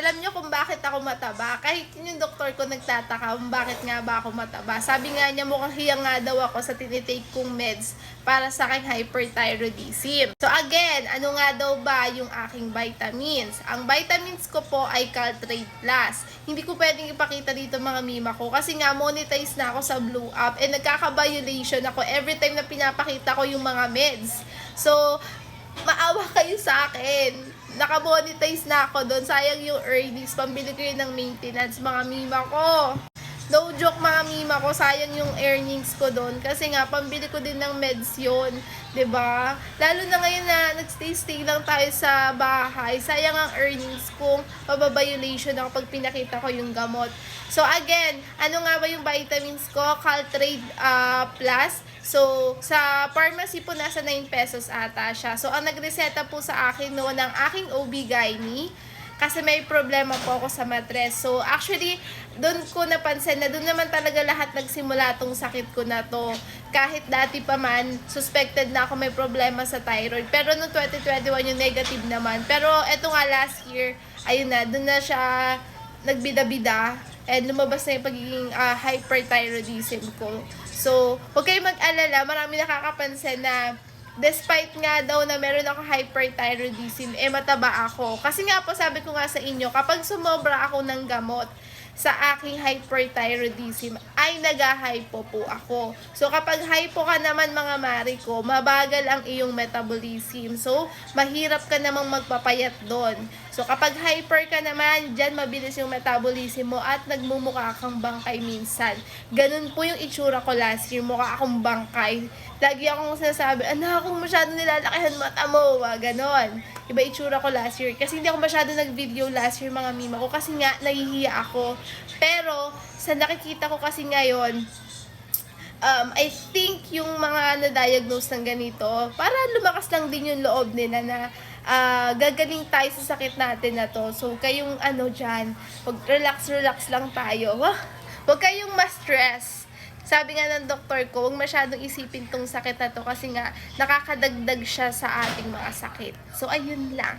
Alam niyo kung bakit ako mataba? Kahit yung doktor ko nagtataka kung bakit nga ba ako mataba. Sabi nga niya mukhang hiyang nga daw ako sa tinitake kong meds para sa aking hyperthyroidism. So again, ano nga daw ba yung aking vitamins? Ang vitamins ko po ay Caltrate Plus. Hindi ko pwedeng ipakita dito mga mima ko kasi nga monetize na ako sa Blue App and nagkaka-violation ako every time na pinapakita ko yung mga meds. So, maawa kayo sa akin. Naka-monetize na ako doon. Sayang yung earnings. Pambili ko yun ng maintenance, mga mima ko. No joke mga mima ko, sayang yung earnings ko doon. Kasi nga, pambili ko din ng meds yun. 'Di ba? Lalo na ngayon na nagstay-stay lang tayo sa bahay. Sayang ang earnings kung mababiolation ako pag pinakita ko yung gamot. So again, ano nga ba yung vitamins ko? Caltrate Plus. So, sa pharmacy po nasa 9 pesos ata siya. So, ang nagreseta po sa akin noon ng aking OB-GYN kasi may problema po ako sa matres. So, actually, doon ko napansin na doon naman talaga lahat nagsimula tong sakit ko na to. Kahit dati pa man, suspected na ako may problema sa thyroid. Pero noong 2021 yung negative naman. Pero eto nga last year, ayun na, doon na siya nagbida-bida. And lumabas na yung pagiging hyperthyroidism ko. So, huwag kayong mag-alala, marami nakakapansin na despite nga daw na meron ako hyperthyroidism, mataba ako. Kasi nga po, sabi ko nga sa inyo, kapag sumobra ako ng gamot sa aking hyperthyroidism, ay nag-hypo po ako. So, kapag hypo ka naman mga mari ko, mabagal ang iyong metabolism. So, mahirap ka namang magpapayat doon. So, kapag hyper ka naman, dyan mabilis yung metabolism mo at nagmumukha kang bangkay minsan. Ganun po yung itsura ko last year, mukha akong bangkay. Lagi akong sinasabi, anak, kung masyado nilalakihan mata mo, ganon. Iba itsura ko last year. Kasi hindi ako masyado nag-video last year mga mima ko kasi nga nahihiya ako. Pero, sa nakikita ko kasi ngayon, I think yung mga na-diagnose ng ganito, para lumakas lang din yung loob nila na gagaling tayo sa sakit natin na to. So, kayong dyan, relax lang tayo. Huwag kayong ma-stress. Sabi nga ng doktor ko, huwag masyadong isipin tong sakit na to kasi nga nakakadagdag siya sa ating mga sakit. So, ayun lang.